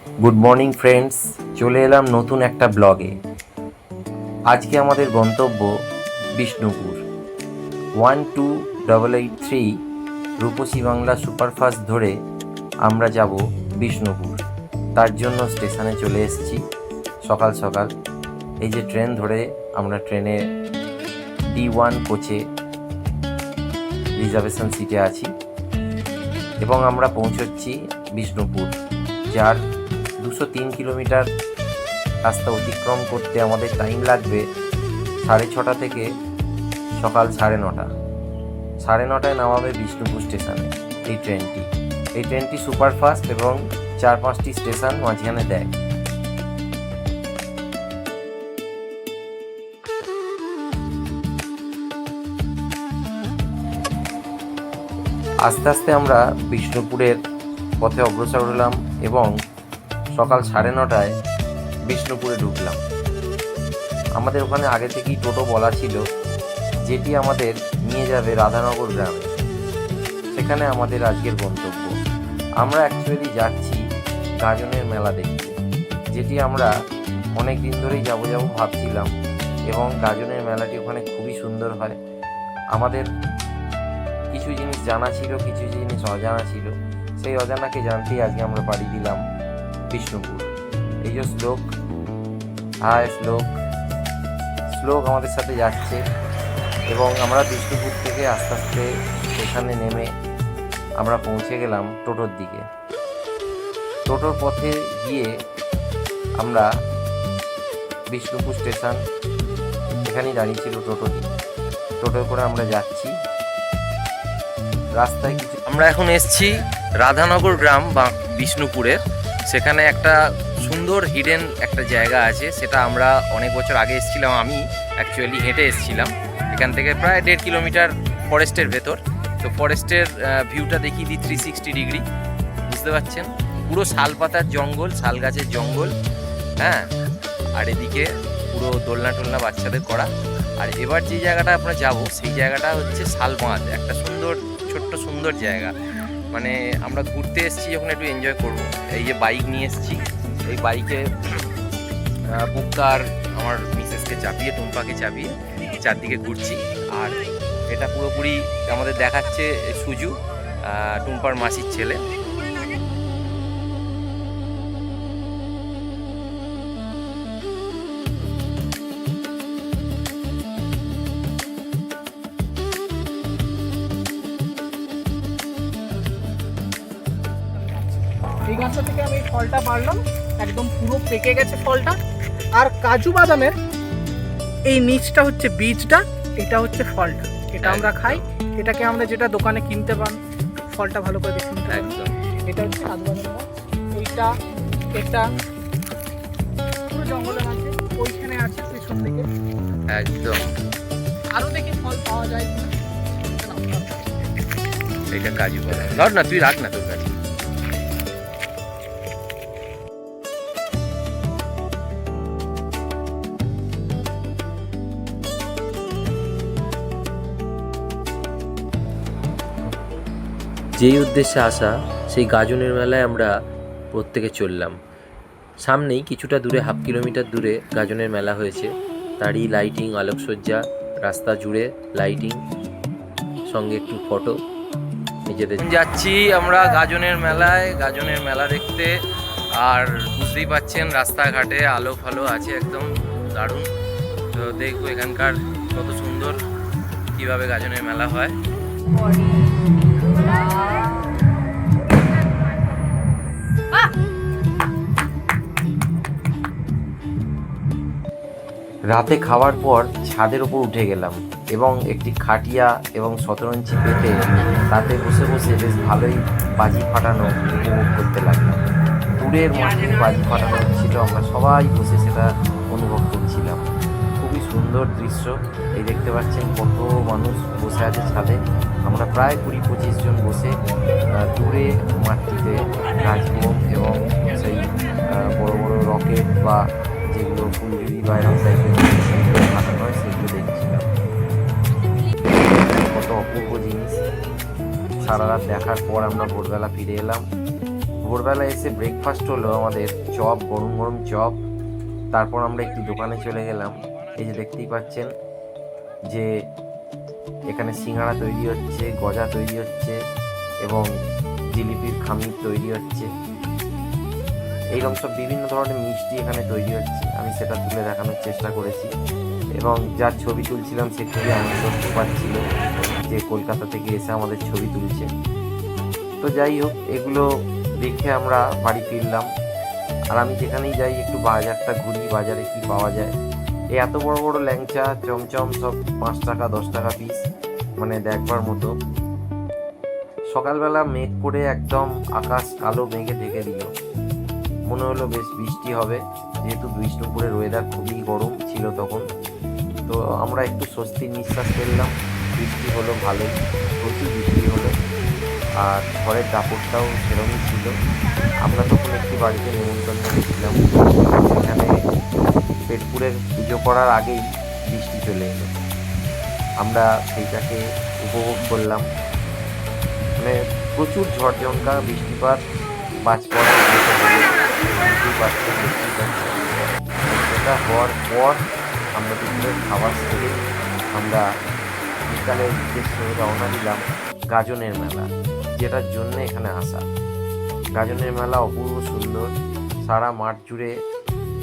Good morning friends, চলে এলাম নতুন একটা ব্লগে। আজকে আমাদের গন্তব্য বিষ্ণুপুর। 12883 রূপসী বাংলা সুপারফাস্ট ধরে আমরা যাব বিষ্ণুপুর। তার জন্য স্টেশনে চলে এসেছি সকাল সকাল। এই যে ট্রেন ধরে আমরা ট্রেনে D1 কোচে রিজার্ভেশন সিটে আছি এবং আমরা পৌঁছচ্ছি বিষ্ণুপুর, যার 203 কিলোমিটার রাস্তা অতিক্রম করতে আমাদের টাইম লাগবে 6:30 থেকে সকাল 9:30। 9:30 নামাবে বিষ্ণুপুর স্টেশনে এই ট্রেনটি সুপারফাস্ট এবং 4-5টি স্টেশন মাঝখানে দেয়। আস্তে আস্তে আমরা বিষ্ণুপুরের পথে অগ্রসর হলাম এবং সকাল 9:30 বিষ্ণুপুরে ঢুকলাম। আমাদের ওখানে আগে থেকেই টোটো বলা ছিল, যেটি আমাদের নিয়ে যাবে রাধানগর গ্রামে। সেখানে আমাদের আজকের গন্তব্য। আমরা অ্যাকচুয়ালি যাচ্ছি গাজনের মেলা দেখতে, যেটি আমরা অনেক দিন ধরেই যাবো ভাবছিলাম, এবং গাজনের মেলাটি ওখানে খুবই সুন্দর হয়। আমাদের কিছু জিনিস জানা ছিল, কিছু জিনিস অজানা ছিল। সেই অজানাকে জানতেই আজকে আমরা পাড়ি দিলাম বিষ্ণুপুর। এই যে শ্লোক আমাদের সাথে যাচ্ছে এবং আমরা বিষ্ণুপুর থেকে আস্তে আস্তে সেখানে নেমে আমরা পৌঁছে গেলাম টোটোর দিকে। টোটোর পথে গিয়ে আমরা বিষ্ণুপুর স্টেশন, এখানেই দাঁড়িয়েছিল টোটো করে আমরা যাচ্ছি। রাস্তায় আমরা এখন এসছি রাধানগর গ্রাম বা বিষ্ণুপুরের। সেখানে একটা সুন্দর হিডেন একটা জায়গা আছে, সেটা আমরা অনেক বছর আগে এসেছিলাম। আমি অ্যাকচুয়ালি হেঁটে এসেছিলাম এখান থেকে, প্রায় 1.5 কিলোমিটার ফরেস্টের ভেতর। তো ফরেস্টের ভিউটা দেখিয়ে দিই 360 ডিগ্রি, বুঝতে পারছেন। পুরো শাল পাতার জঙ্গল, শাল গাছের জঙ্গল, হ্যাঁ। আর এদিকে পুরো দোলনা বাচ্চাদের করা। আর এবার যে জায়গাটা আমরা যাব, সেই জায়গাটা হচ্ছে শালবাঁধ, একটা ছোট্ট সুন্দর জায়গা। মানে আমরা ঘুরতে এসেছি যখন, একটু এনজয় করবো। এই যে বাইক নিয়ে এসেছি, এই বাইকে বুককার আমার মিসেসকে চাপিয়ে, টুম্পাকে চাপিয়ে চারদিকে ঘুরছি। আর এটা পুরোপুরি আমাদের দেখাচ্ছে সুজু, টুম্পার মাসির ছেলে। এই গাছটা থেকে আমি ফলটা পারলাম, একদম পুরো পেকে গেছে ফলটা। আর কাজু বাদামের এই নিচটা হচ্ছে বীজটা, এটা হচ্ছে ফলটা। এটা আমরা খাই, এটাকে আমরা যেটা দোকানে কিনতে পান। ফলটা ভালো করে দেখুন, একদম এটা হচ্ছে কাজু বাদাম গাছ। এটা পুরো জঙ্গলের মাঝে ওইখানে আছে পেছন দিকে একদম। আরো দেখি ফল পাওয়া যায় কিনা। এটা কাজু বাদাম, ধর না, তুই রাখ না তোর কাছে। যেই উদ্দেশ্যে আসা, সেই গাজনের মেলায় আমরা প্রত্যেকে চললাম। সামনেই কিছুটা দূরে, 1/2 কিলোমিটার দূরে গাজনের মেলা হয়েছে। তারই লাইটিং, আলোকসজ্জা, রাস্তা জুড়ে লাইটিং, সঙ্গে একটু ফটো নিজেদের। যাচ্ছি আমরা গাজনের মেলা দেখতে। আর বুঝতেই পাচ্ছেন রাস্তাঘাটে আলো ফালো আছে, একদম দারুণ। তো দেখবো এখানকার কত সুন্দর, কিভাবে গাজনের মেলা হয়। রাতে খাওয়ার পর ছাদের ওপর উঠে গেলাম এবং একটি খাটিয়া এবং শতরঞ্চি পেতে তাতে বসে বসে বেশ ভালোই বাজি ফাটানো উপভোগ করতে লাগলাম। দূরের মাঠে বাজি ফাটানো হচ্ছিল, আমরা সবাই বসে সেটা অনুভব করছিলাম। খুবই সুন্দর দৃশ্য। এই দেখতে পাচ্ছেন কত মানুষ বসে আছে ছাদে। আমরা প্রায় 20-25 জন বসে দূরে মাঠটিতে গাছবোম এবং সেই বড় বড় রকেট বা যেগুলো ফুলঝুরি বা এরকম টাইপের সেগুলো ফাটানো হয়, সেগুলো দেখছিলাম। কত অপূর্ব জিনিস। সারা রাত দেখার পর আমরা ভোরবেলা ফিরে এলাম। ভোরবেলা এসে ব্রেকফাস্ট হলো আমাদের চপ, গরম গরম চপ। তারপর আমরা একটি দোকানে চলে গেলাম। এই যে দেখতেই পাচ্ছেন যে এখানে সিঙ্গাড়া তৈরি হচ্ছে, গজা তৈরি হচ্ছে এবং জিলিপির খামির তৈরি হচ্ছে। এইরকম সব বিভিন্ন ধরনের মিষ্টি এখানে তৈরি হচ্ছে। আমি সেটা তুলে দেখানোর চেষ্টা করেছি এবং যার ছবি তুলছিলাম সে খুবই আনন্দ পাচ্ছিল যে কলকাতা থেকে এসে আমাদের ছবি তুলছে। তো যাই হোক, এগুলো দেখে আমরা বাড়ি ফিরলাম। আর আমি যেখানেই যাই একটু বাজারটা ঘুরি, বাজারে কি পাওয়া যায়। এই এত বড় বড় ল্যাংচা, চমচম সব 5 টাকা 10 টাকা পিস, মানে দেখবার মতো। সকালবেলা মেঘ করে একদম আকাশ কালো মেঘে ঢেকে দিল। মনে হলো বেশ বৃষ্টি হবে, যেহেতু বিষ্ণুপুরের ওয়েদার খুবই গরম ছিল তখন। তো আমরা একটু স্বস্তির নিঃশ্বাস ফেললাম। বৃষ্টি হলো ভালোই, প্রচুর বৃষ্টি হলো। আর ঘরের দাপটটাও সেরকমই ছিল। আমরা তখন একটি বাড়িতে নিমন্ত্রণ করেছিলাম, সেখানে পেটপুরের পুজো করার আগেই বৃষ্টি চলে এলো। আমরা সেইটাকে উপভোগ করলাম। মানে প্রচুর ঝড়ঝঙ্কা, বৃষ্টিপাত, বাজ পড়া, সেটা হওয়ার পর আমরা দুপুরের খাবার সেরে আমরা বিকালের উদ্দেশ্যে রওনা দিলাম গাজনের মেলা, যেটার জন্য এখানে আসা। গাজনের মেলা অপূর্ব সুন্দর। সারা মাঠ জুড়ে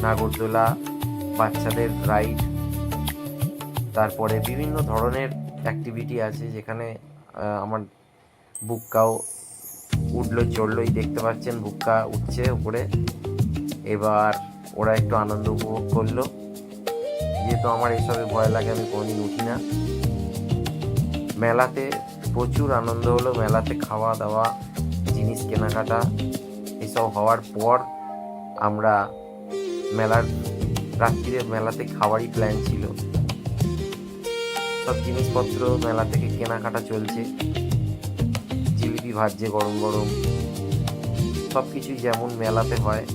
নাগরদোলা, বাচ্চাদের রাইড, তারপরে বিভিন্ন ধরনের অ্যাক্টিভিটি আছে, যেখানে আমার বুক্কাও উঠলো চড়লোই, দেখতে পাচ্ছেন বুক্কা উঠছে উপরে। এবার ওরা একটু আনন্দ উপভোগ করলো। যেহেতু আমার এসবে ভয় লাগে, আমি কোনোদিন উঠি না। মেলাতে প্রচুর আনন্দ হলো। মেলাতে খাওয়া দাওয়া, জিনিস কেনাকাটা এসব হওয়ার পর আমরা রাত্রিরে মেলাতে খাওয়ারই প্ল্যান ছিল। সব জিনিসপত্র মেলা থেকে কেনাকাটা চলছে। জিলিপি ভাজছে গরম গরম, সব কিছুই যেমন মেলাতে হয়।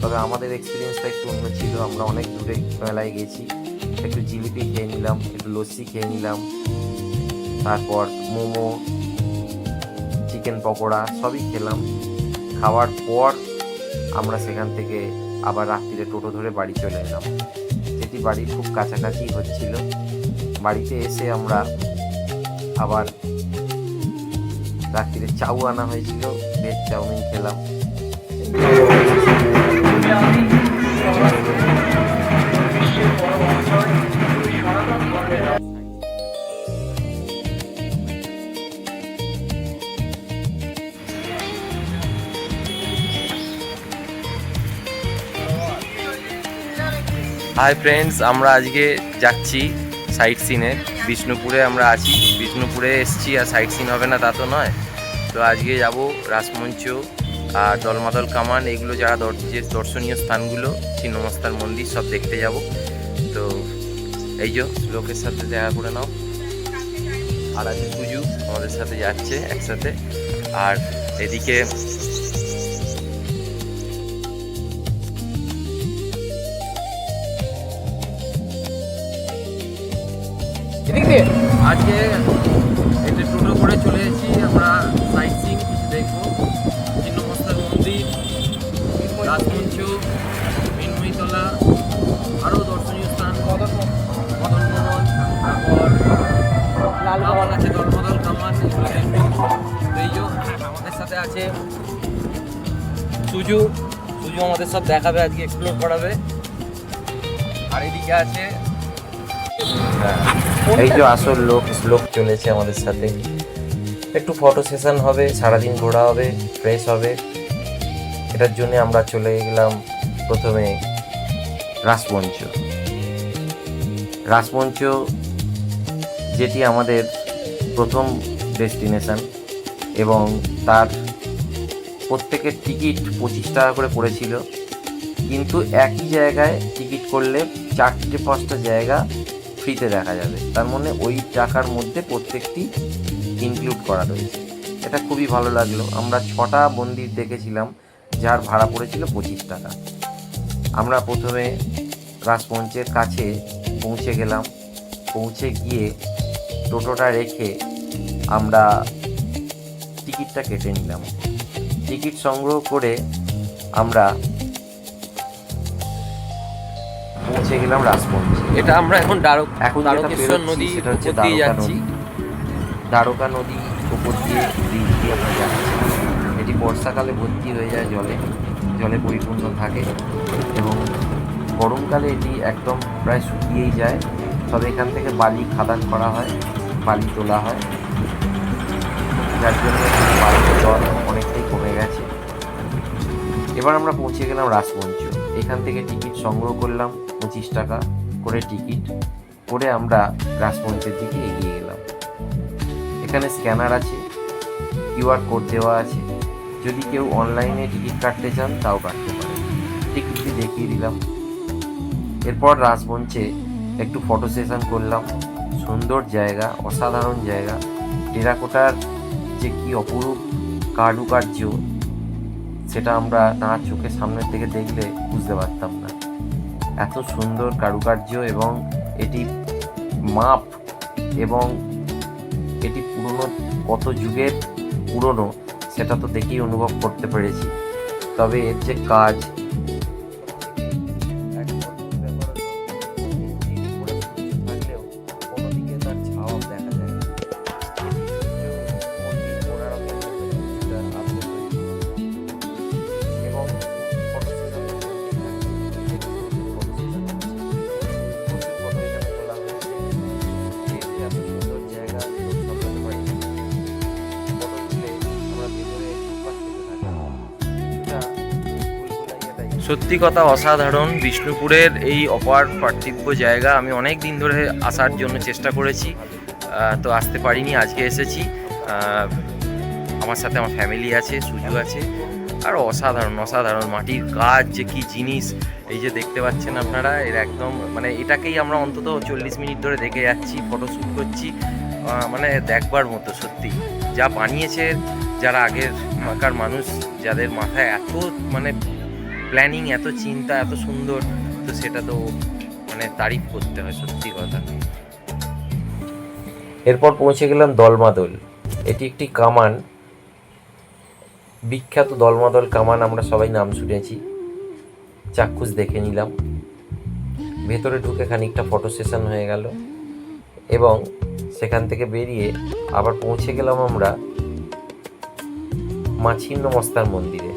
তবে আমাদের এক্সপিরিয়েন্সটা একটু অন্য ছিল। আমরা অনেক দূরে মেলায় গেছি। একটু জিলিপি খেয়ে নিলাম, একটু লস্যি খেয়ে নিলাম, তারপর মোমো, চিকেন পকোড়া সবই খেলাম। খাওয়ার পর আমরা সেখান থেকে আবার রাত্রিরে টোটো ধরে বাড়ি চলে এলাম, যেটি বাড়ির খুব কাছাকাছি হচ্ছিল। বাড়িতে এসে আমরা আবার রাত্রিরে চাউ আনা হয়েছিল, ভেজ চাউমিন খেলাম। হাই ফ্রেন্ডস, আমরা আজকে যাচ্ছি সাইট সিনে। বিষ্ণুপুরে আমরা আছি, বিষ্ণুপুরে এসছি, আর সাইট সিন হবে না তা তো নয়। তো আজকে যাব রাসমঞ্চ আর দলমাদল কামান, এগুলো যারা যে দর্শনীয় স্থানগুলো, ছিন্নমস্তার মন্দির সব দেখতে যাব। তো এই যে লোকের সাথে দেখা করে নাও। আর আছে সুজু আমাদের সাথে যাচ্ছে একসাথে। আর এদিকে আজকে একটা টোটো করে চলে এসেছি আমরা সাইট সিন কিছু দেখবো। ছিন্নমস্তার মন্দির, রাসমঞ্চ, মিনময়ীতলা, আরও দর্শনীয় স্থান, মদন মোহন, তারপর কামান আছে, দলমদল কামান, এগুলো দেখবো। এই যে আমাদের সাথে আছে সুজু আমাদের সব দেখাবে, আজকে এক্সপ্লোর করাবে। আর এদিকে আছে এই যে আসল লোক চলেছে আমাদের সাথে। একটু ফটো সেশন হবে, সারাদিন ঘোরা হবে, ফ্রেশ হবে। এটার জন্য আমরা চলে গেলাম প্রথমে রাসমঞ্চ, যেটি আমাদের প্রথম ডেস্টিনেশন, এবং তার প্রত্যেকের টিকিট 25 টাকা করে পড়েছিল। কিন্তু একই জায়গায় টিকিট করলে 4-5টা জায়গা ফ্রিতে দেখা যাবে। তার মানে ওই টাকার মধ্যে প্রত্যেকটি ইনক্লুড করা রয়েছে। এটা খুবই ভালো লাগলো। আমরা 6টা মন্দির দেখেছিলাম, যার ভাড়া পড়েছিল 25 টাকা। আমরা প্রথমে রাসমঞ্চের কাছে পৌঁছে গেলাম। পৌঁছে গিয়ে টোটোটা রেখে আমরা টিকিটটা কেটে নিলাম। টিকিট সংগ্রহ করে আমরা পৌঁছে গেলাম রাসমঞ্চে। এটা আমরা এখন এখন যেটা দ্বারকেশ্বর পেরোচ্ছি নদী সেটা হচ্ছে উপর দিয়ে দ্বারকা যাচ্ছি। নদী। দ্বারকা নদী উপর দিয়ে ব্রিজ দিয়ে আমরা যাচ্ছি। এটি বর্ষাকালে ভর্তি হয়ে যায় জলে পরিপূর্ণ থাকে এবং গরমকালে এটি একদম প্রায় শুকিয়েই যায়। তবে এখান থেকে বালি খাদান করা হয়, বালি তোলা হয়, যার জন্য বালির জল অনেকটাই কমে গেছে। এবার আমরা পৌঁছে গেলাম রাসমঞ্চ। এখান থেকে টিকিট সংগ্রহ করলাম 25 টাকা করে টিকিট করে আমরা রাসমঞ্চের দিকে এগিয়ে গেলাম। এখানে স্ক্যানার আছে, কিউআর কোড দেওয়া আছে, যদি কেউ অনলাইনে টিকিট কাটতে চান তাও কাটতে পারেন। টিকিটটি দেখিয়ে দিলাম। এরপর রাসমঞ্চে একটু ফটো সেশন করলাম। সুন্দর জায়গা, অসাধারণ জায়গা। টেরাকোটার যে কি অপরূপ কারুকার্য সেটা আমরা না চোখের সামনের থেকে দেখলে বুঝতে পারতাম না। এত সুন্দর কারুকার্য এবং এটি মাপ এবং এটি পুরনো কত যুগের পুরনো সেটা তো দেখেই অনুভব করতে পেরেছি। তবে এর যে কাজ থাকলেও কোনোদিকে তার ছাওয়া দেখা যায় না। এবং সত্যি কথা অসাধারণ। বিষ্ণুপুরের এই অপার পার্থিব্য জায়গা আমি অনেক দিন ধরে আসার জন্য চেষ্টা করেছি, তো আসতে পারিনি। আজকে এসেছি। আমার সাথে আমার ফ্যামিলি আছে, সুজু আছে। আর অসাধারণ মাটির কাজ যে কি জিনিস, এই যে দেখতে পাচ্ছেন আপনারা, এর একদম মানে এটাকেই আমরা অন্তত 40 মিনিট ধরে দেখে যাচ্ছি, ফটোশ্যুট করছি। মানে দেখবার মতো সত্যি। যা বানিয়েছে যারা আগেরকার মানুষ, যাদের মাথায় এত মানে প্ল্যানিং, এত চিন্তা, এত সুন্দর, তো সেটা তো মানে তারিফ করতে হয়, সত্যি কথা। এরপর পৌঁছে গেলাম দলমাদল। এটি একটি কামান, বিখ্যাত দলমাদল কামান। আমরা সবাই নাম শুনেছি, চাক্ষুষ দেখে নিলাম। ভেতরে ঢুকে খানিকটা ফটো সেশন হয়ে গেল এবং সেখান থেকে বেরিয়ে আবার পৌঁছে গেলাম আমরা মা ছিন্নমস্তার মন্দিরে।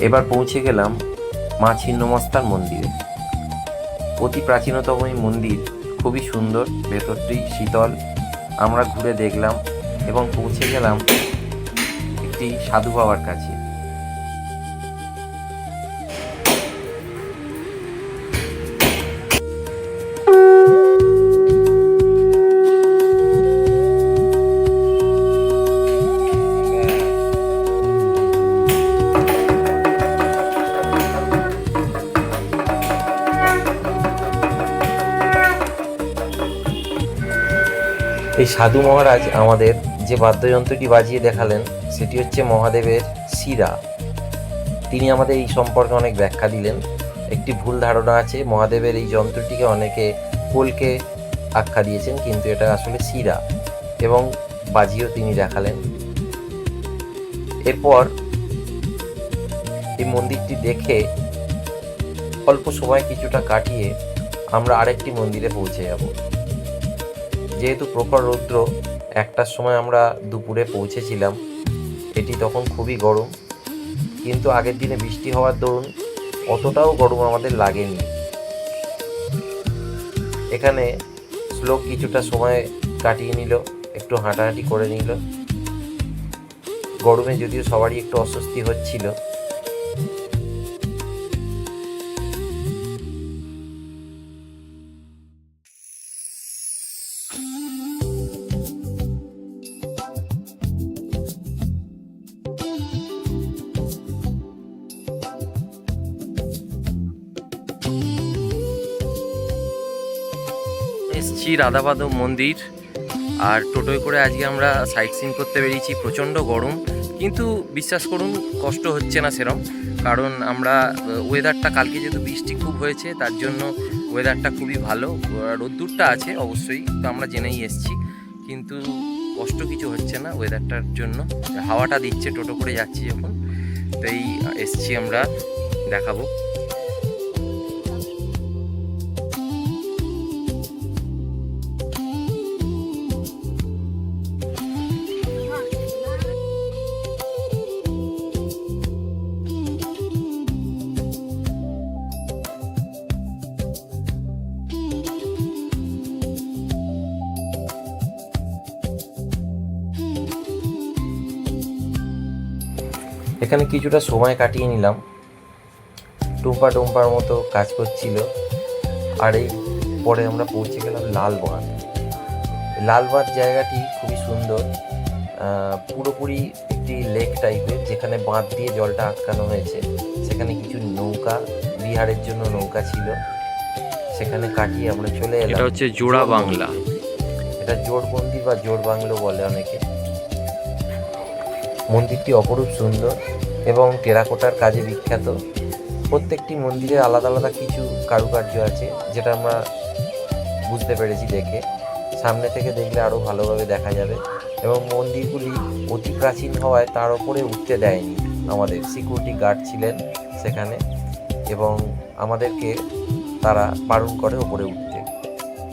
এবার পৌঁছে গেলাম মা ছিন্নমস্তার মন্দিরে। অতি প্রাচীনতম এই মন্দির, খুবই সুন্দর, ভেতরটি শীতল। আমরা ঘুরে দেখলাম এবং পৌঁছে গেলাম একটি সাধু বাবার কাছে। এই সাধু মহারাজ আমাদের যে বাদ্যযন্ত্রটি বাজিয়ে দেখালেন সেটি হচ্ছে মহাদেবের শিরা। তিনি আমাদের এই সম্পর্কে অনেক ব্যাখ্যা দিলেন। একটি ভুল ধারণা আছে, মহাদেবের এই যন্ত্রটিকে অনেকে পোলকে আখ্যা দিয়েছেন, কিন্তু এটা আসলে শিরা, এবং বাজিয়েও তিনি দেখালেন। এরপর এই মন্দিরটি দেখে অল্প সময় কিছুটা কাটিয়ে আমরা আরেকটি মন্দিরে পৌঁছে যাব। যেহেতু প্রখর রৌদ্র, 1টার সময় আমরা দুপুরে পৌঁছেছিলাম, এটি তখন খুবই গরম, কিন্তু আগের দিনে বৃষ্টি হওয়ার দরুন অতটাও গরম আমাদের লাগেনি। এখানে শ্লোক কিছুটা সময় কাটিয়ে নিল, একটু হাঁটাহাঁটি করে নিল। গরমে যদিও সবারই একটু অস্বস্তি হচ্ছিল। এসছি রাধামাধব মন্দির, আর টোটোয় করে আজকে আমরা সাইট সিন করতে বেরিয়েছি। প্রচণ্ড গরম, কিন্তু বিশ্বাস করুন কষ্ট হচ্ছে না সেরম, কারণ আমরা ওয়েদারটা কালকে যেহেতু বৃষ্টি খুব হয়েছে তার জন্য ওয়েদারটা খুবই ভালো। রোদ্দুরটা আছে অবশ্যই, তো আমরা জেনেই এসছি, কিন্তু কষ্ট কিছু হচ্ছে না ওয়েদারটার জন্য। হাওয়াটা দিচ্ছে টোটো করে যাচ্ছি যখন, তো এই এসছি আমরা, দেখাবো। এখানে কিছুটা সময় কাটিয়ে নিলাম। টুম্পার মতো কাজ করছিল। আর এই পরে আমরা পৌঁছে গেলাম লালবাঁধ। লালবাঁধ জায়গাটি খুবই সুন্দর, পুরোপুরি একটি লেক টাইপের, যেখানে বাঁধ দিয়ে জলটা আটকানো হয়েছে। সেখানে কিছু নৌকা, বিহারের জন্য নৌকা ছিল, সেখানে কাটিয়ে আমরা চলে এলাম। এটা হচ্ছে জোড়া বাংলা। এটা জোড়বন্দি বা জোড় বাংলো বলে অনেকে। মন্দিরটি অপরূপ সুন্দর এবং টেরাকোটার কাজে বিখ্যাত। প্রত্যেকটি মন্দিরে আলাদা আলাদা কিছু কারুকার্য আছে, যেটা আমরা বুঝতে পেরেছি দেখে। সামনে থেকে দেখলে আরও ভালোভাবে দেখা যাবে। এবং মন্দিরগুলি অতি প্রাচীন হওয়ায় তার ওপরে উঠতে দেয়নি। আমাদের সিকিউরিটি গার্ড ছিলেন সেখানে, এবং আমাদেরকে তারা বারণ করে ওপরে উঠতে।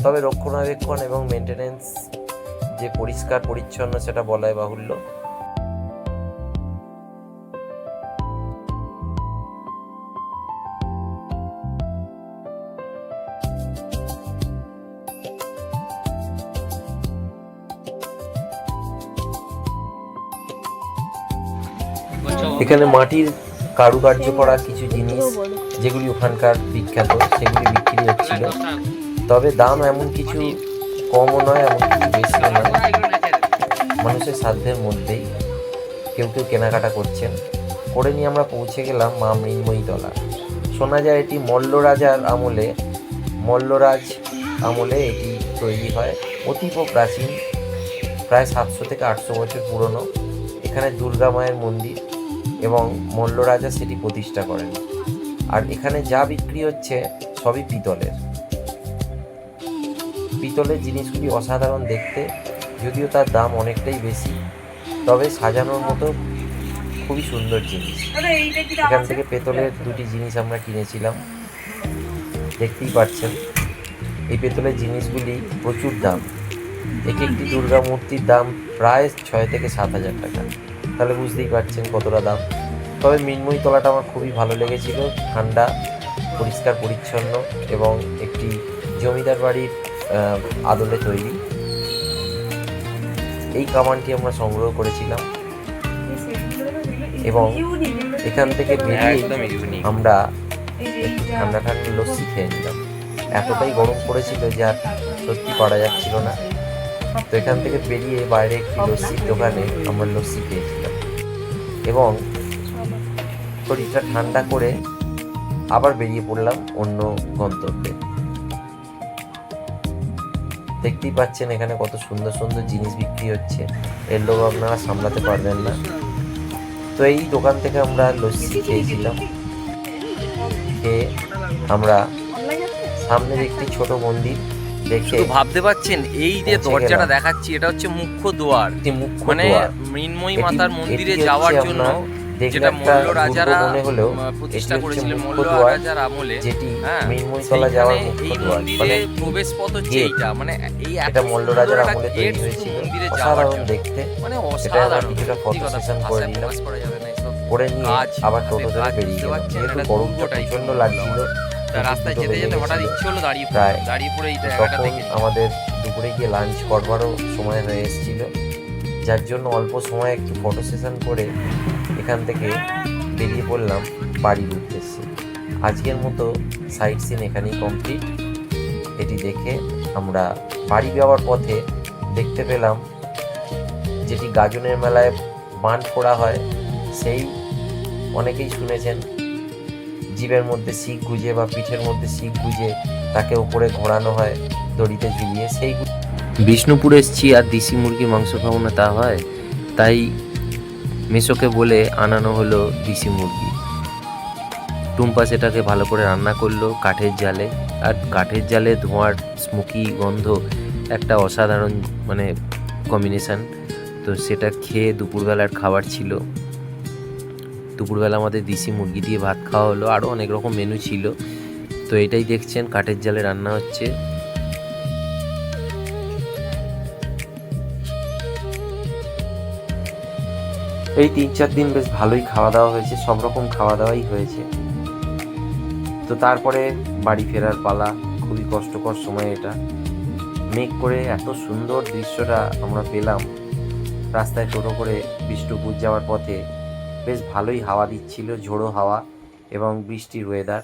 তবে রক্ষণাবেক্ষণ এবং মেনটেনেন্স যে পরিষ্কার পরিচ্ছন্ন, সেটা বলাই বাহুল্য। এখানে মাটির কারুকার্য করা কিছু জিনিস, যেগুলি ওখানকার বিখ্যাত, সেগুলি বিক্রি হচ্ছিল। তবে দাম এমন কিছু কমও নয়, এমন কিছু বেশিও নয়, মানুষের সাধ্যের মধ্যেই। কেউ কেউ কেনাকাটা করছেন। করে নিয়ে আমরা পৌঁছে গেলাম মা মৃন্ময়ীতলা। শোনা যায় এটি মল্লরাজ আমলে এটি তৈরি হয়। অতীব প্রাচীন, প্রায় 700 থেকে 800 বছর পুরনো। এখানে দুর্গা মায়ের মন্দির, এবং মল্লরাজা সেটি প্রতিষ্ঠা করেন। আর এখানে যা বিক্রি হচ্ছে সবই পিতলের জিনিসগুলি অসাধারণ দেখতে, যদিও তার দাম অনেকটাই বেশি, তবে সাজানোর মতো খুবই সুন্দর জিনিস। এখান থেকে পেতলের দুটি জিনিস আমরা কিনেছিলাম। দেখতেই পাচ্ছেন এই পেতলের জিনিসগুলি প্রচুর দাম। একটি দুর্গা মূর্তির দাম প্রায় 6 থেকে 7 হাজার টাকা। তাহলে বুঝতেই পারছেন কতটা দাম। তবে মৃন্ময়ীতলাটা আমার খুবই ভালো লেগেছিল। ঠান্ডা, পরিষ্কার পরিচ্ছন্ন, এবং একটি জমিদার বাড়ির আদলে তৈরি। এই কামানটি আমরা সংগ্রহ করেছিলাম, এবং এখান থেকে বেরিয়ে আমরা একটু ঠান্ডা লস্যি খেয়ে নিলাম। এতটাই গরম পড়েছিল যে আর সত্যি পারা যাচ্ছিল না। তো এখান থেকে বেরিয়ে বাইরে একটি লস্যির দোকানে আমরা লস্যি খেয়েছিলাম, এবং শরীরটা ঠান্ডা করে আবার বেরিয়ে পড়লাম অন্য গন্তব্যে। দেখতেই পাচ্ছেন এখানে কত সুন্দর সুন্দর জিনিস বিক্রি হচ্ছে, এর লোক আপনারা সামলাতে পারবেন না। তো এই দোকান থেকে আমরা লস্যি খেয়েছিলাম। খেয়ে আমরা সামনের একটি ছোট মন্দির দেখে, ভাবতে পারছেন এই যে দরজাটা দেখাচ্ছি, এটা হচ্ছে মুখ্য দোয়ার, মানে মৃন্ময়ী মাতার মন্দিরে যাওয়ার জন্য দেখলে যেটা একটা মল্ল দুর্গ রাজারা মনে হলেও প্রতিষ্ঠা এটি হচ্ছে করেছিলেন মুখ্য মল্ল দুয়ার, রাজার আমলে। যেটি হ্যাঁ, মিনমুইতলা যাওয়ার সেইখানে মুখ্য এই দুয়ার, মন্দিরে মানে প্রবেশ পথ হচ্ছে গেট। এইটা, মানে এই এত এটা মল্ল সুন্দর রাজার একটা আমলে গেট তৈরি শুধু হয়েছিল, মন্দিরে যাওয়ার অসাধারণ জন্য, দেখতে। মানে এটা আমরা অসাধারণ। কিছুটা সত্যি ফটো কথা, সেশন করে ভাষায় নিলাম, প্রকাশ করা যাবে না এসব করে নিয়ে কাজ, আবার হাতের টোটো ধরে কাজ, বেরিয়ে বুঝতে গেলাম। পারছেন, যেহেতু একটা গরমটা দুর্গ টাইপের প্রচণ্ড মনে হলো লাগছিল, আমার। তা দুটো রাস্তায় দুটো যেতে বেজে যেতে হঠাৎ গেছিল। ইচ্ছে হলো দাঁড়িয়ে প্রায় পড়লাম, দাঁড়িয়ে পড়ে এই জায়গাটা তখন দেখে নিই। আমাদের দুপুরে গিয়ে লাঞ্চ করবারও সময় হয়ে এসেছিল, যার জন্য অল্প সময় একটু ফটো সেশন করে এখান থেকে বেরিয়ে পড়লাম বাড়ির উদ্দেশ্যে। আজকের মতো সাইট সিন এখানেই কমপ্লিট। এটি দেখে আমরা বাড়ি যাওয়ার পথে দেখতে পেলাম যেটি গাজনের মেলায় বান ফোড়া হয়, সেই অনেকেই শুনেছেন, জিভের মধ্যে শিক গুজে বা পিঠের মধ্যে শিক গুজে তাকে উপরে ঘোরানো হয় দড়িতে ঝুলিয়ে। সেই বিষ্ণুপুরে এসছি আর দেশি মুরগির মাংস খাবো না তা হয়, তাই মেসোকে বলে আনানো হলো দেশি মুরগি। টুম্পা সেটাকে ভালো করে রান্না করলো কাঠের জালে, আর কাঠের জালে ধোঁয়ার স্মোকি গন্ধ একটা অসাধারণ মানে কম্বিনেশান। তো সেটা খেয়ে দুপুরবেলার খাবার ছিল। দুপুরবেলা আমাদের দেশি মুরগি দিয়ে ভাত খাওয়া হলো, আরও অনেক রকম মেনু ছিল। তো এটাই দেখছেন কাঠের জালে রান্না হচ্ছে। এই 3-4 দিন বেশ ভালোই খাওয়া দাওয়া হয়েছে, সব রকম খাওয়া দাওয়াই হয়েছে। তো তারপরে বাড়ি ফেরার পালা। খুবই কষ্টকর সময় এটা, মেঘ করে এত সুন্দর দৃশ্যটা আমরা পেলাম। রাস্তায় টোটো করে বিষ্ণুপুর যাওয়ার পথে বেশ ভালোই হাওয়া দিচ্ছিল, ঝোড়ো হাওয়া এবং বৃষ্টির ওয়েদার।